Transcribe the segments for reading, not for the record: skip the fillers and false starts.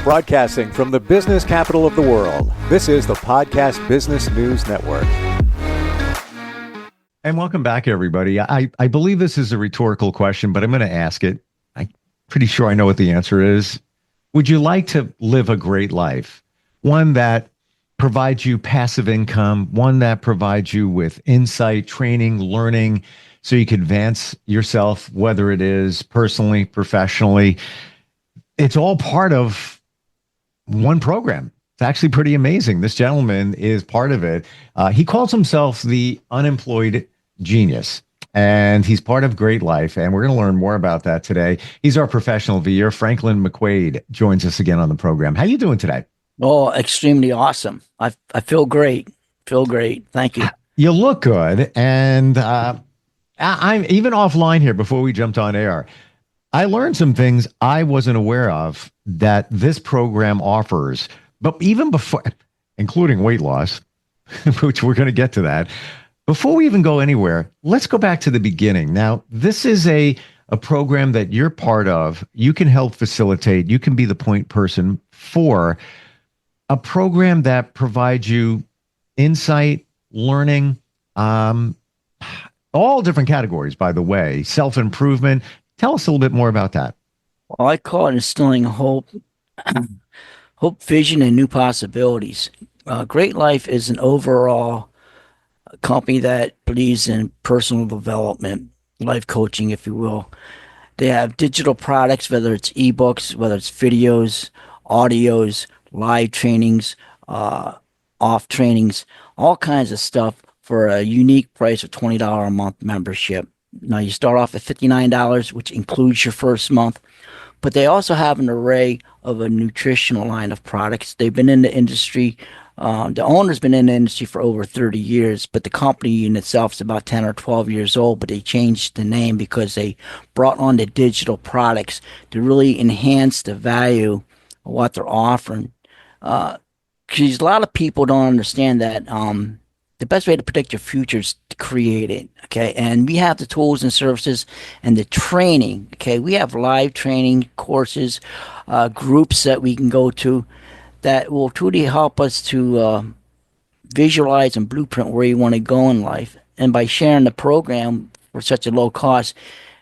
Broadcasting from the business capital of the world, this is the Podcast Business News Network. And welcome back, everybody. I believe this is a rhetorical question, but I'm going to ask it. I'm pretty sure I know what the answer is. Would you like to live a great life? One that provides you passive income, one that provides you with insight, training, learning, so you can advance yourself, whether it is personally, professionally. It's all part of one program. It's actually pretty amazing. This gentleman is part of it. He calls himself the Unemployed Genius, and he's part of Great Life, and we're going to learn more about that today. He's our professional of the year. Franklin McQuaid joins us again on the program. How you doing today? Oh, extremely awesome. I feel great. Thank you. You look good, and I'm even offline here before we jumped on air. I learned some things I wasn't aware of that this program offers, but even before, including weight loss, which we're going to get to that. Before we even go anywhere, let's go back to the beginning. Now, this is a program that you're part of. You can help facilitate. You can be the point person for a program that provides you insight, learning, all different categories, by the way, self-improvement. Tell us a little bit more about that. Well, I call it instilling hope, vision, and new possibilities. Great Life is an overall company that believes in personal development, life coaching, if you will. They have digital products, whether it's ebooks, whether it's videos, audios, live trainings, off trainings, all kinds of stuff for a unique price of $20 a month membership. Now, you start off at $59, which includes your first month, but they also have an array of a nutritional line of products. They've been in the industry. The owner's been in the industry for over 30 years, but the company in itself is about 10 or 12 years old, but they changed the name because they brought on the digital products to really enhance the value of what they're offering. Because a lot of people don't understand that the best way to predict your future is to create it, okay? And we have the tools and services and the training, okay? We have live training courses, groups that we can go to that will truly help us to visualize and blueprint where you want to go in life. And by sharing the program for such a low cost,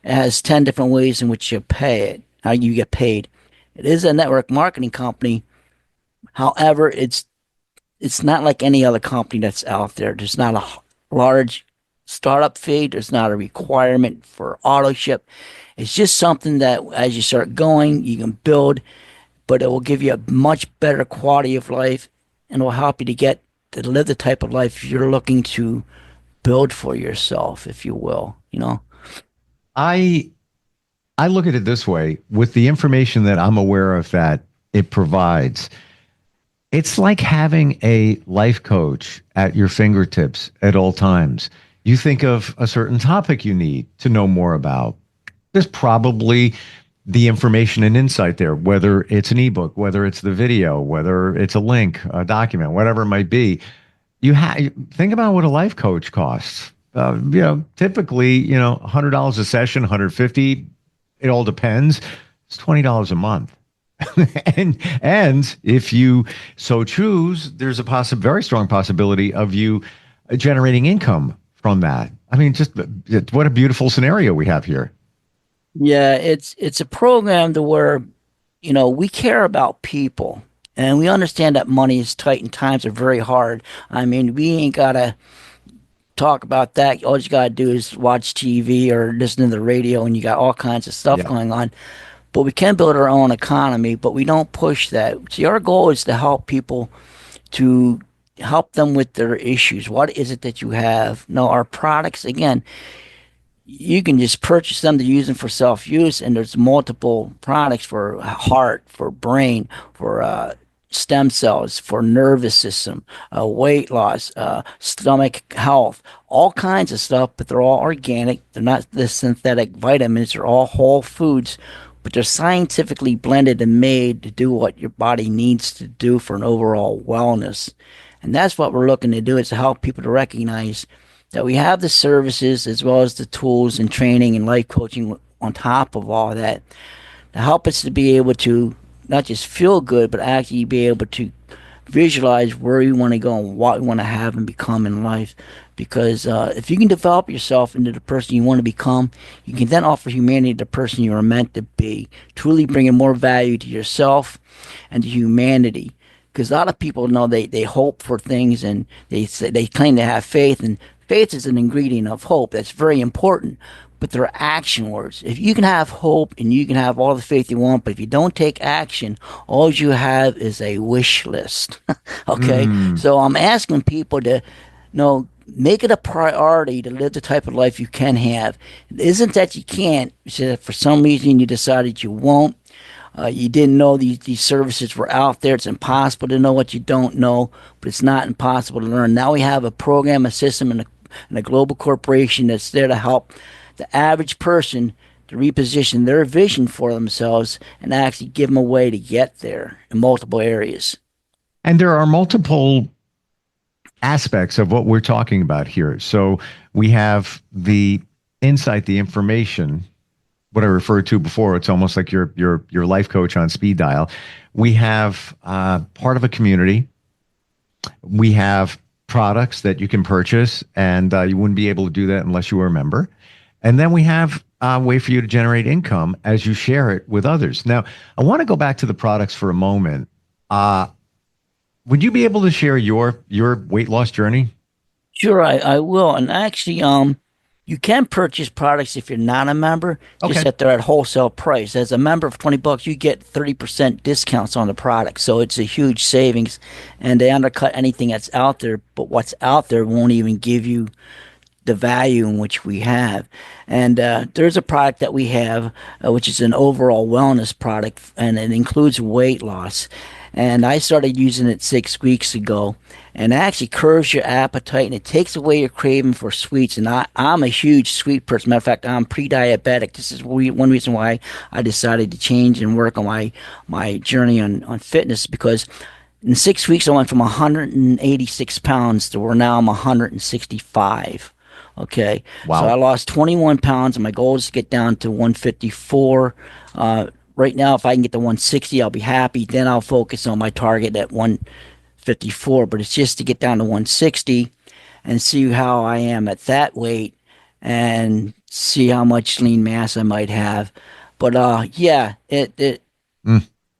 it has 10 different ways in which you pay it, how you get paid. It is a network marketing company. However, it's not like any other company that's out there. There's not a large startup fee. There's not a requirement for auto ship. It's just something that as you start going, you can build, but it will give you a much better quality of life, and it will help you to live the type of life you're looking to build for yourself, if you will, you know? I look at it this way. With the information that I'm aware of that it provides, it's like having a life coach at your fingertips at all times. You think of a certain topic you need to know more about. There's probably the information and insight there, whether it's an ebook, whether it's the video, whether it's a link, a document, whatever it might be. Think about what a life coach costs. Typically, $100 a session, $150. It all depends. It's $20 a month. and if you so choose, there's a very strong possibility of you generating income from that. I mean, just what a beautiful scenario we have here. Yeah, it's a program to where, we care about people, and we understand that money is tight and times are very hard. I mean, we ain't gotta talk about that. All you gotta do is watch TV or listen to the radio, and you got all kinds of stuff going on. But we can build our own economy, but we don't push that. See, our goal is to help people, to help them with their issues. What is it that you have? No, our products, again, you can just purchase them to use them for self-use, and there's multiple products for heart, for brain, for stem cells, for nervous system, weight loss, stomach health, all kinds of stuff, but they're all organic. They're not the synthetic vitamins. They're all whole foods, but they're scientifically blended and made to do what your body needs to do for an overall wellness. And that's what we're looking to do, is to help people to recognize that we have the services as well as the tools and training and life coaching on top of all that to help us to be able to not just feel good, but actually be able to visualize where you want to go and what you want to have and become in life. Because if you can develop yourself into the person you want to become, you can then offer humanity the person you are meant to be, truly bringing more value to yourself and to humanity. Because a lot of people know they hope for things, and they claim to have faith, and faith is an ingredient of hope. That's very important. But they're action words. If you can have hope and you can have all the faith you want, but if you don't take action, all you have is a wish list. Okay? So I'm asking people to, make it a priority to live the type of life you can have. It isn't that you can't, it's that for some reason you decided you won't. You didn't know these services were out there. It's impossible to know what you don't know, but it's not impossible to learn. Now we have a program, a system, and a global corporation that's there to help the average person to reposition their vision for themselves and actually give them a way to get there in multiple areas. And there are multiple aspects of what we're talking about here. So we have the insight, the information, what I referred to before. It's almost like your life coach on speed dial. We have part of a community. We have products that you can purchase, and you wouldn't be able to do that unless you were a member. And then we have a way for you to generate income as you share it with others. Now, I want to go back to the products for a moment. Would you be able to share your weight loss journey? Sure, I will. And actually, you can purchase products if you're not a member, just that they're at wholesale price. As a member of $20, you get 30% discounts on the product. So it's a huge savings, and they undercut anything that's out there. But what's out there won't even give you the value in which we have. And there's a product that we have, which is an overall wellness product, and it includes weight loss. And I started using it 6 weeks ago, and it actually curbs your appetite, and it takes away your craving for sweets. And I'm a huge sweet person. Matter of fact, I'm pre-diabetic. This is one reason why I decided to change and work on my journey on fitness, because in 6 weeks I went from 186 pounds to where now I'm 165. Okay. Wow. So I lost 21 pounds, and my goal is to get down to 154. Right now, if I can get to 160, I'll be happy. Then I'll focus on my target at 154. But it's just to get down to 160 and see how I am at that weight and see how much lean mass I might have. But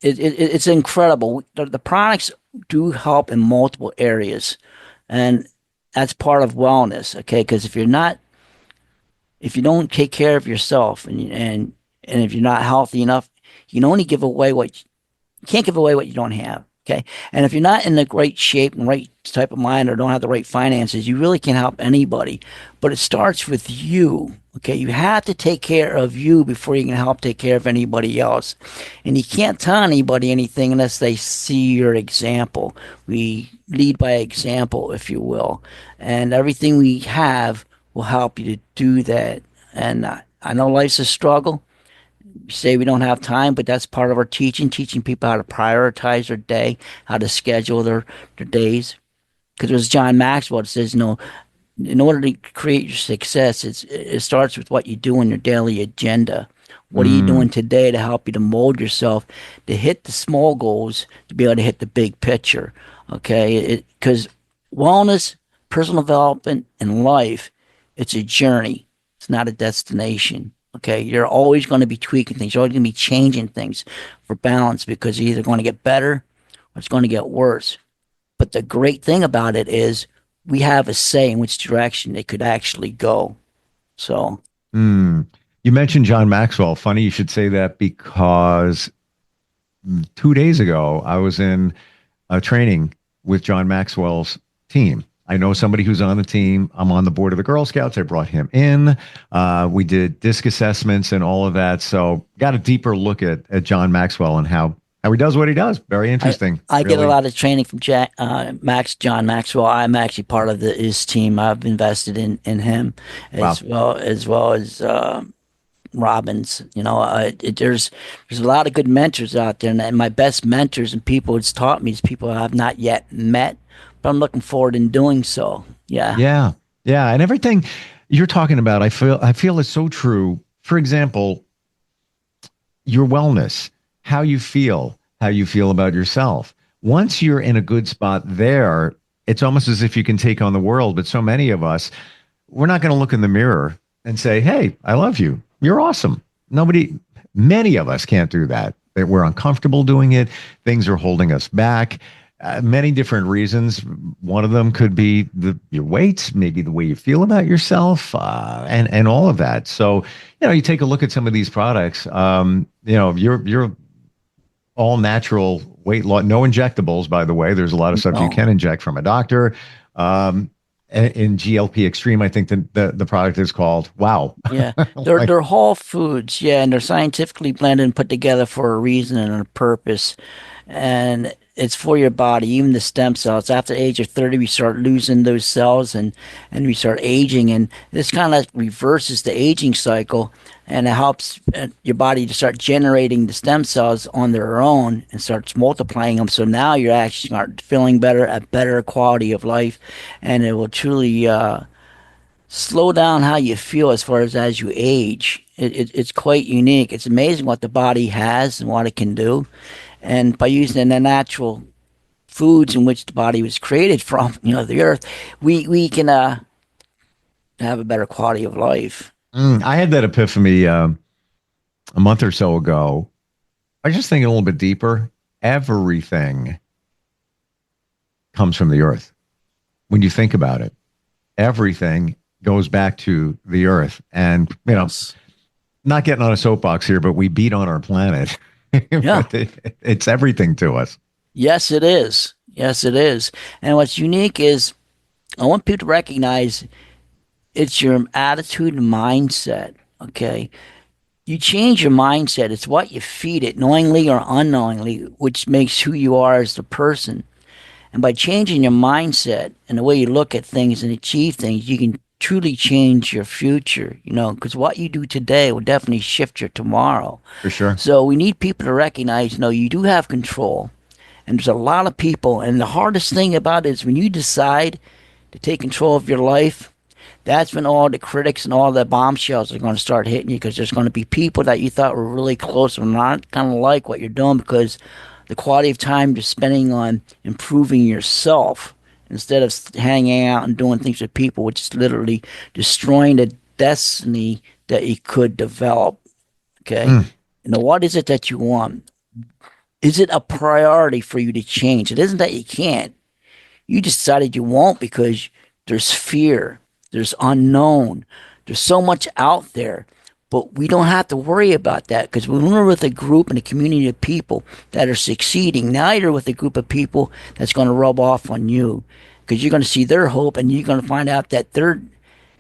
it's incredible. The products do help in multiple areas, and that's part of wellness. Okay, because if you don't take care of yourself, and if you're not healthy enough, you can only give away you can't give away what you don't have. Okay. And if you're not in the right shape and right type of mind, or don't have the right finances, you really can't help anybody. But it starts with you. Okay. You have to take care of you before you can help take care of anybody else. And you can't tell anybody anything unless they see your example. We lead by example, if you will. And everything we have will help you to do that. And I know life's a struggle. We say we don't have time, but that's part of our teaching people how to prioritize their day, how to schedule their days. Because it was John Maxwell that says, in order to create your success, it starts with what you do on your daily agenda. What are you doing today to help you to mold yourself to hit the small goals, to be able to hit the big picture? Okay, because wellness, personal development, and life, it's a journey. It's not a destination. Okay, you're always going to be tweaking things. You're always going to be changing things for balance, because you're either going to get better or it's going to get worse. But the great thing about it is we have a say in which direction it could actually go. So, you mentioned John Maxwell. Funny you should say that, because 2 days ago I was in a training with John Maxwell's team. I know somebody who's on the team. I'm on the board of the Girl Scouts. I brought him in. We did disc assessments and all of that. So got a deeper look at John Maxwell and how he does what he does. Very interesting. I get a lot of training from John Maxwell. I'm actually part of his team. I've invested in him as well as Robbins. There's a lot of good mentors out there, and my best mentors and people it's taught me is people I have not yet met. But I'm looking forward in doing so. Yeah. And everything you're talking about, I feel is so true. For example, your wellness, how you feel, how you feel about yourself. Once you're in a good spot there, it's almost as if you can take on the world. But so many of us, we're not going to look in the mirror and say, hey, I love you. You're awesome. Many of us can't do that. We're uncomfortable doing it. Things are holding us back. Many different reasons. One of them could be your weight, maybe the way you feel about yourself, and all of that. So, you take a look at some of these products. You're all natural weight loss, no injectables, by the way. There's a lot of stuff you can inject from a doctor. In GLP Extreme, I think the product is called. Wow. Yeah, they're whole foods. Yeah, and they're scientifically blended and put together for a reason and a purpose. And it's for your body, even the stem cells. After the age of 30, we start losing those cells and we start aging. And this kind of reverses the aging cycle, and it helps your body to start generating the stem cells on their own and starts multiplying them. So now you're actually start feeling better, a better quality of life, and it will truly slow down how you feel as you age. It's quite unique. It's amazing what the body has and what it can do. And by using the natural foods in which the body was created from, the earth, we can have a better quality of life. I had that epiphany a month or so ago. I was just thinking a little bit deeper. Everything comes from the earth. When you think about it, everything goes back to the earth. And, not getting on a soapbox here, but we beat on our planet. Yeah. It's everything to us. Yes, it is. Yes, it is. And what's unique is I want people to recognize it's your attitude and mindset. Okay. You change your mindset. It's what you feed it, knowingly or unknowingly, which makes who you are as the person. And by changing your mindset and the way you look at things and achieve things, you can truly change your future, because what you do today will definitely shift your tomorrow. For sure. So we need people to recognize, you do have control. And there's a lot of people. And the hardest thing about it is when you decide to take control of your life, that's when all the critics and all the bombshells are going to start hitting you, because there's going to be people that you thought were really close or not kind of like what you're doing, because the quality of time you're spending on improving yourself instead of hanging out and doing things with people, which is literally destroying the destiny that you could develop. Okay. What is it that you want? Is it a priority for you to change? It isn't that you can't. You decided you won't because there's fear, there's unknown, there's so much out there. But we don't have to worry about that, because when we're with a group and a community of people that are succeeding, now you're with a group of people that's going to rub off on you, because you're going to see their hope, and you're going to find out that they're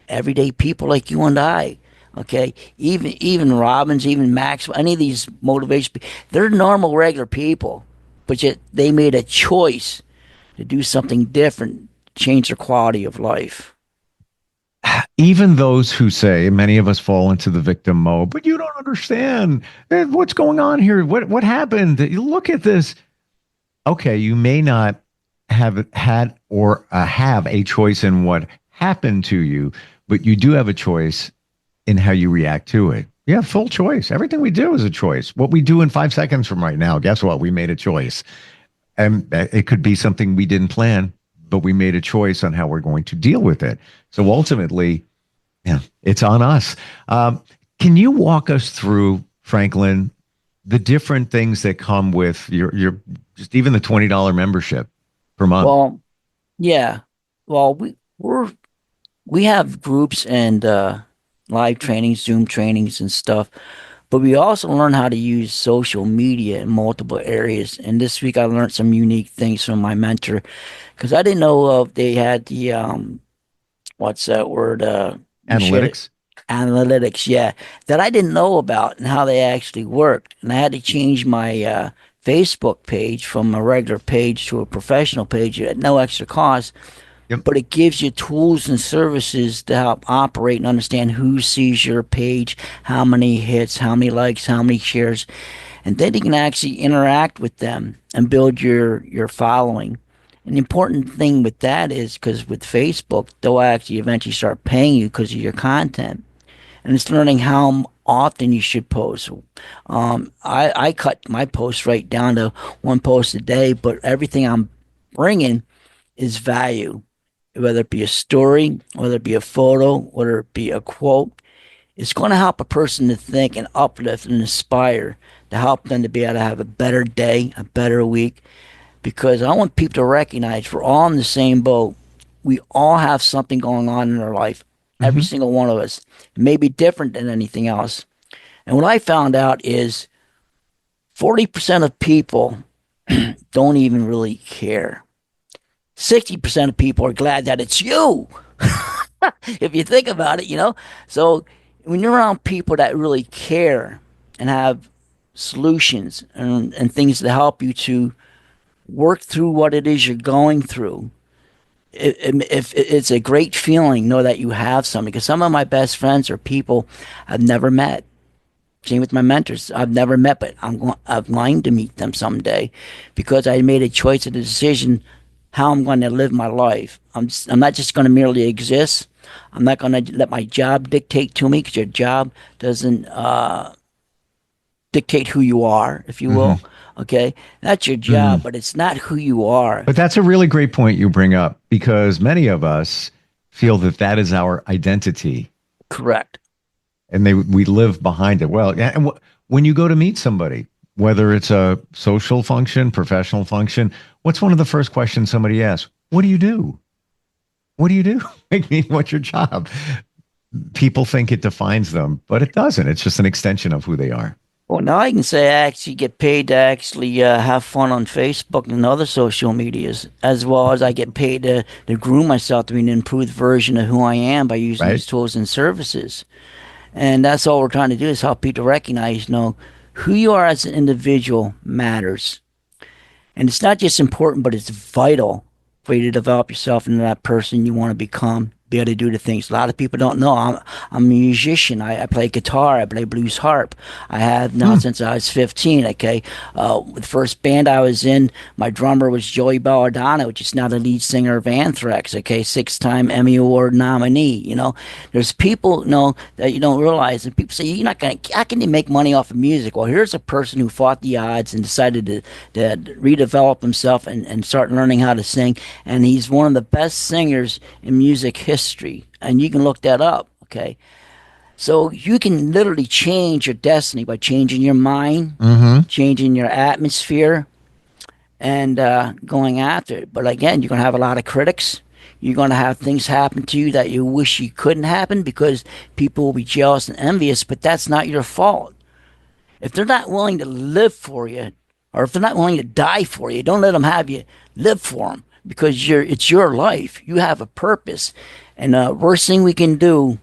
everyday people like you and I. Okay, even Robbins, even Max, any of these motivation people, they're normal, regular people, but yet they made a choice to do something different, change their quality of life. Even those who say, many of us fall into the victim mode, but you don't understand what's going on here. What happened? You look at this. Okay, you may not have had or have a choice in what happened to you, but you do have a choice in how you react to it. You have full choice. Everything we do is a choice. What we do in 5 seconds from right now, guess what? We made a choice. And it could be something we didn't plan, but we made a choice on how we're going to deal with it. So ultimately, it's on us. Can you walk us through, Franklin, the different things that come with your just even the $20 membership per month? Well, yeah. Well, we have groups and live trainings, Zoom trainings and stuff, but we also learn how to use social media in multiple areas. And this week I learned some unique things from my mentor, because I didn't know they had the what's that word? Analytics. Analytics, yeah, that I didn't know about and how they actually worked. And I had to change my Facebook page from a regular page to a professional page at no extra cost. Yep. But it gives you tools and services to help operate and understand who sees your page, how many hits, how many likes, how many shares. And then you can actually interact with them and build your following. And the important thing with that is, because with Facebook, they'll actually eventually start paying you because of your content. and it's learning how often you should post. I cut my posts right down to one post a day, but everything I'm bringing is value, whether it be a story, whether it be a photo, whether it be a quote. It's going to help a person to think and uplift and inspire to help them to be able to have a better day, a better week. Because I want people to recognize we're all in the same boat. We all have something going on in our life. Every single one of us. It may be different than anything else. And what I found out is 40% of people don't even really care. 60% of people are glad that it's you. If you think about it, So when you're around people that really care and have solutions and things to help you to work through what it is you're going through, if it's a great feeling, know that you have something. Because some of my best friends are people I've never met. Same with my mentors. I've never met, but I'm going to meet them someday because I made a choice and a decision how I'm going to live my life. I'm not just going to merely exist. I'm not going to let my job dictate to me, because your job doesn't dictate who you are, if you will. Okay, that's your job, but it's not who you are. But that's a really great point you bring up, because many of us feel that is our identity. Correct. And we live behind it. Well, yeah, and when you go to meet somebody, whether it's a social function, professional function, what's one of the first questions somebody asks? What do you do? What do you do? I mean, what's your job? People think it defines them, but it doesn't. It's just an extension of who they are. Well, now I can say I actually get paid to actually have fun on Facebook and other social medias, as well as I get paid to groom myself to be an improved version of who I am by using these tools and services. And that's all we're trying to do, is help people recognize, who you are as an individual matters. And it's not just important, but it's vital for you to develop yourself into that person you want to become, be able to do the things. A lot of people don't know. I'm a musician. I play guitar. I play blues harp. I have now since I was 15. Okay, the first band I was in, my drummer was Joey Belladonna, which is now the lead singer of Anthrax. Okay, 6-time Emmy Award nominee. There's people that you don't realize, and people say you're not gonna. How can you make money off of music? Well, here's a person who fought the odds and decided to redevelop himself and start learning how to sing. And he's one of the best singers in music history, and you can look that up. Okay, so you can literally change your destiny by changing your mind, changing your atmosphere, and going after it. But again, you're going to have a lot of critics. You're going to have things happen to you that you wish you couldn't happen, because people will be jealous and envious, but that's not your fault. If they're not willing to live for you, or if they're not willing to die for you, don't let them have you live for them, because it's your life. You have a purpose. And the worst thing we can do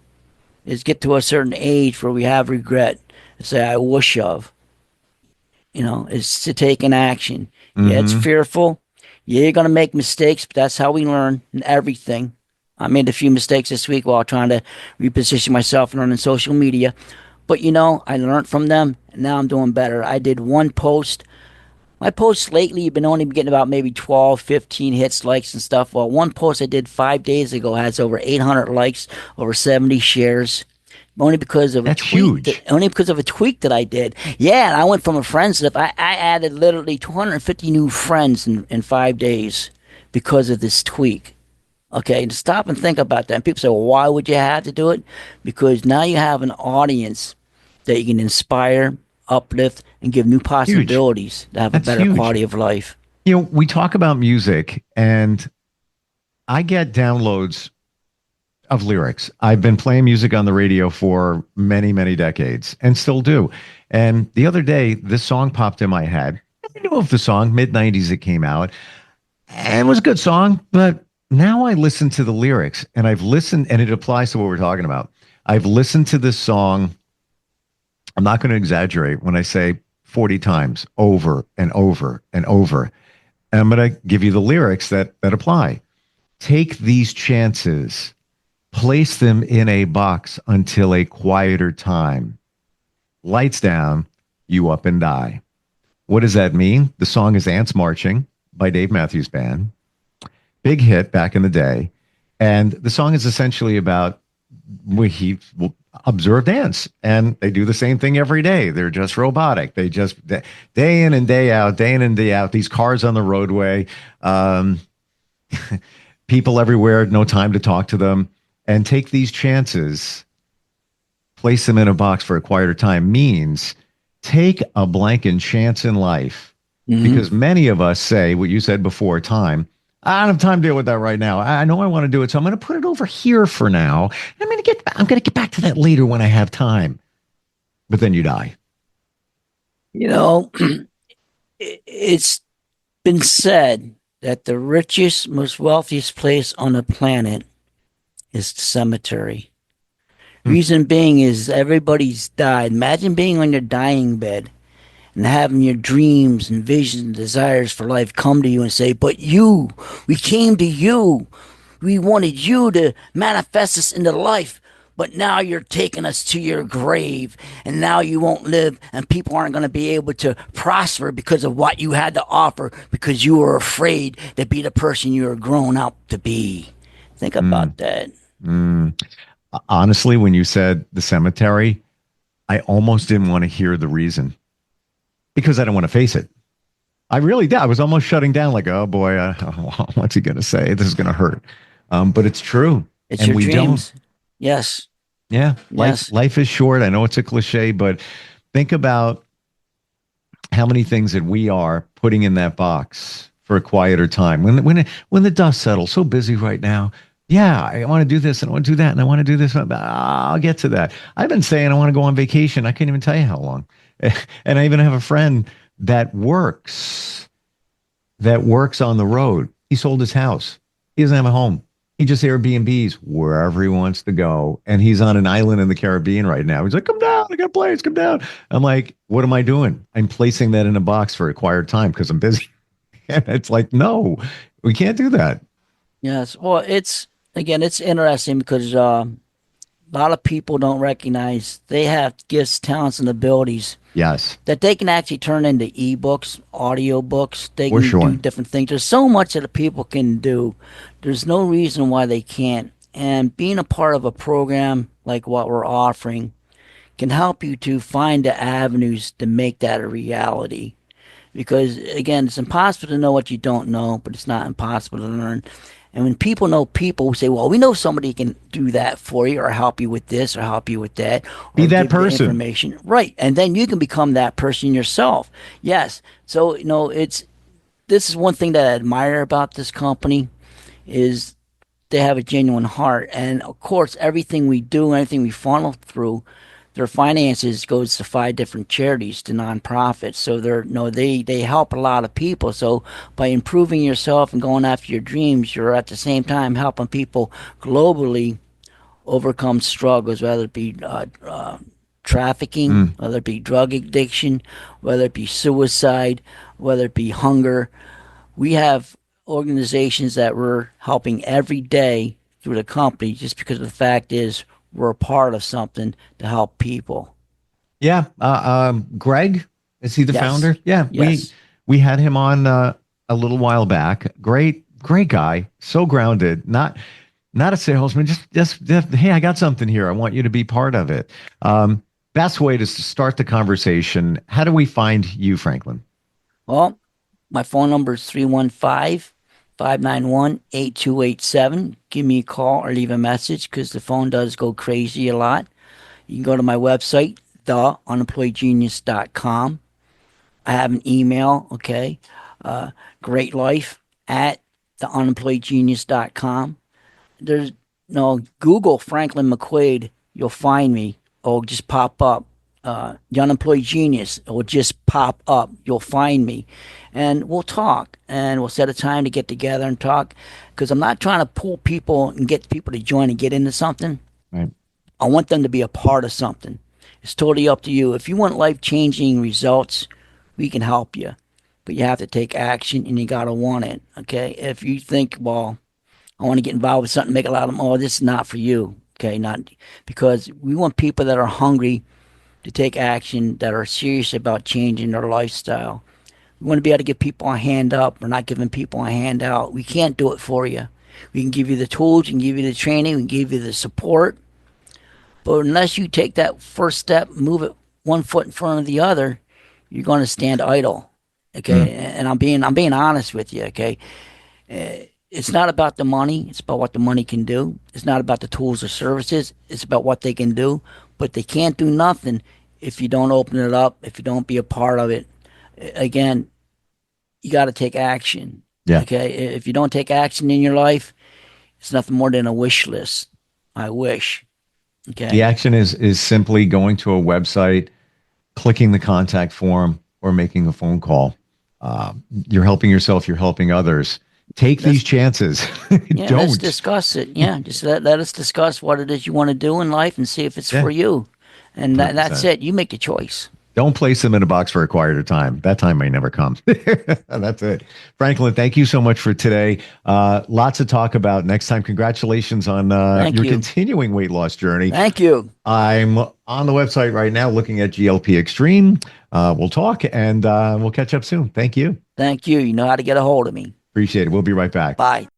is get to a certain age where we have regret and say, I wish of. It's to take an action. Yeah, it's fearful. Yeah, you're going to make mistakes, but that's how we learn in everything. I made a few mistakes this week while trying to reposition myself and learning social media. But, I learned from them, and now I'm doing better. I did one post. My posts lately have been only getting about maybe 12, 15 hits, likes, and stuff. Well, one post I did 5 days ago has over 800 likes, over 70 shares. Only because of only because of a tweak that I did. Yeah, and I went from a friends list. I added literally 250 new friends in 5 days because of this tweak. Okay, and stop and think about that. And people say, well, why would you have to do it? Because now you have an audience that you can inspire, uplift, and give new possibilities to have a better quality of life. We talk about music, and I get downloads of lyrics. I've been playing music on the radio for many, many decades, and still do. And the other day, this song popped in my head. I knew of the song, mid-90s it came out, and it was a good song, but now I listen to the lyrics, and I've listened, and it applies to what we're talking about. I've listened to this song, I'm not going to exaggerate when I say 40 times, over and over and over. And I'm going to give you the lyrics that apply. Take these chances, place them in a box until a quieter time. Lights down, you up and die. What does that mean? The song is Ants Marching by Dave Matthews Band. Big hit back in the day. And the song is essentially about observed ants, and they do the same thing every day. They're just robotic. They just day in and day out, day in and day out. These cars on the roadway, people everywhere, no time to talk to them, and take these chances. Place them in a box for a quieter time means take a blanket chance in life, because many of us say what you said before, time. I don't have time to deal with that right now. I know I want to do it, so I'm going to put it over here for now. I'm going to get back to that later when I have time. But then you die. You know, it's been said that the richest, most wealthiest place on the planet is the cemetery. Reason being is everybody's died. Imagine being on your dying bed and having your dreams and visions and desires for life come to you and say, but you, we came to you. We wanted you to manifest us into life. But now you're taking us to your grave, and now you won't live, and people aren't going to be able to prosper because of what you had to offer, because you were afraid to be the person you were grown up to be. Think about that. Honestly, when you said the cemetery, I almost didn't want to hear the reason, because I don't want to face it. I really did. I was almost shutting down, like, oh boy, what's he going to say? This is going to hurt. But it's true. It's and your we dreams. Don't. Yes. Yeah. Yes. Life is short. I know it's a cliche, but think about how many things that we are putting in that box for a quieter time. When the dust settles, so busy right now. Yeah, I want to do this and I want to do that and I want to do this. I'll get to that. I've been saying I want to go on vacation. I can't even tell you how long. And I even have a friend that works on the road. He sold his house. He doesn't have a home. He just Airbnbs wherever he wants to go. And he's on an island in the Caribbean right now. He's like, come down. I got a place. Come down. I'm like, what am I doing? I'm placing that in a box for a quiet time because I'm busy. And it's like, no, we can't do that. Yes. Well, it's interesting because a lot of people don't recognize they have gifts, talents, and abilities. Yes. That they can actually turn into ebooks, audiobooks. They can do different things. There's so much that people can do. There's no reason why they can't. And being a part of a program like what we're offering can help you to find the avenues to make that a reality. Because, again, it's impossible to know what you don't know, but it's not impossible to learn. And when people know people who say, well, we know somebody can do that for you or help you with this or help you with that. Or be that person. Information. Right. And then you can become that person yourself. Yes. So, this is one thing that I admire about this company is they have a genuine heart. And, of course, everything we do, everything we funnel through, their finances goes to 5 different charities, to nonprofits. So they help a lot of people. So by improving yourself and going after your dreams, you're at the same time helping people globally overcome struggles, whether it be trafficking, whether it be drug addiction, whether it be suicide, whether it be hunger. We have organizations that we're helping every day through the company, just because the fact is we're a part of something to help people. Yeah. Greg, is he the founder? Yeah. Yes. We had him on a little while back. Great guy. So grounded. Not a salesman. Just hey, I got something here. I want you to be part of it. Best way to start the conversation. How do we find you, Franklin? Well, my phone number is 315-591-8287. Give me a call or leave a message because the phone does go crazy a lot. You can go to my website, theunemployedgenius.com. I have an email, okay, greatlife@theunemployedgenius.com. There's Google Franklin McQuaid, you'll find me. Or just pop up. The Unemployed Genius, it will just pop up. You'll find me. And we'll talk. And we'll set a time to get together and talk. Because I'm not trying to pull people and get people to join and get into something. Right. I want them to be a part of something. It's totally up to you. If you want life-changing results, we can help you. But you have to take action and you got to want it. Okay? If you think, well, I want to get involved with something, make a lot of money, this is not for you. Okay? Not because we want people that are hungry to take action, that are serious about changing their lifestyle. We want to be able to give people a hand up. We're not giving people a hand out. We can't do it for you. We can give you the tools, we can give you the training, we can give you the support, But unless you take that first step, move it one foot in front of the other, you're going to stand idle. Okay, and I'm being honest with you. Okay, it's not about the money; it's about what the money can do. It's not about the tools or services; it's about what they can do. But they can't do nothing if you don't open it up, if you don't be a part of it. Again, you got to take action. Yeah. Okay, if you don't take action in your life, it's nothing more than a wish list. I wish. Okay. The action is simply going to a website, clicking the contact form, or making a phone call. You're helping yourself. You're helping others. Take these chances. Yeah, Don't. let's discuss it. Yeah, just let us discuss what it is you want to do in life and see if it's for you. And that's it. You make a choice. Don't place them in a box for a quieter time. That time may never come. That's it. Franklin, thank you so much for today. Lots to talk about next time. Congratulations on your continuing weight loss journey. Thank you. I'm on the website right now looking at GLP Extreme. We'll talk and we'll catch up soon. Thank you. Thank you. You know how to get a hold of me. Appreciate it. We'll be right back. Bye.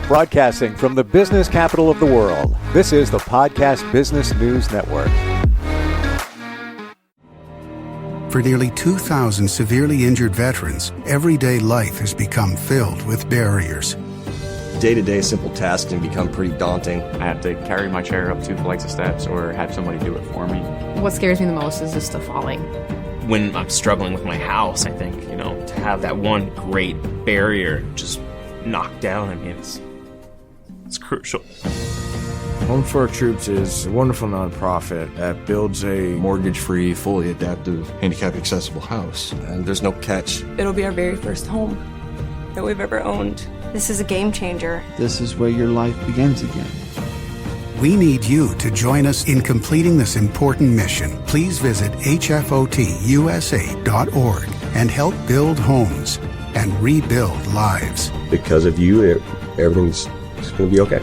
Broadcasting from the business capital of the world, this is the Podcast Business News Network. For nearly 2,000 severely injured veterans, everyday life has become filled with barriers. Day-to-day simple tasks can become pretty daunting. I have to carry my chair up 2 flights of steps or have somebody do it for me. What scares me the most is just the falling. When I'm struggling with my house, I think, to have that one great barrier just knocked down, it's crucial. Home for Our Troops is a wonderful nonprofit that builds a Mortgage-free, fully adaptive, handicap-accessible house. And there's no catch. It'll be our very first home that we've ever owned. This is a game changer. This is where your life begins again. We need you to join us in completing this important mission. Please visit hfotusa.org and help build homes and rebuild lives. Because of you, everything's going to be okay.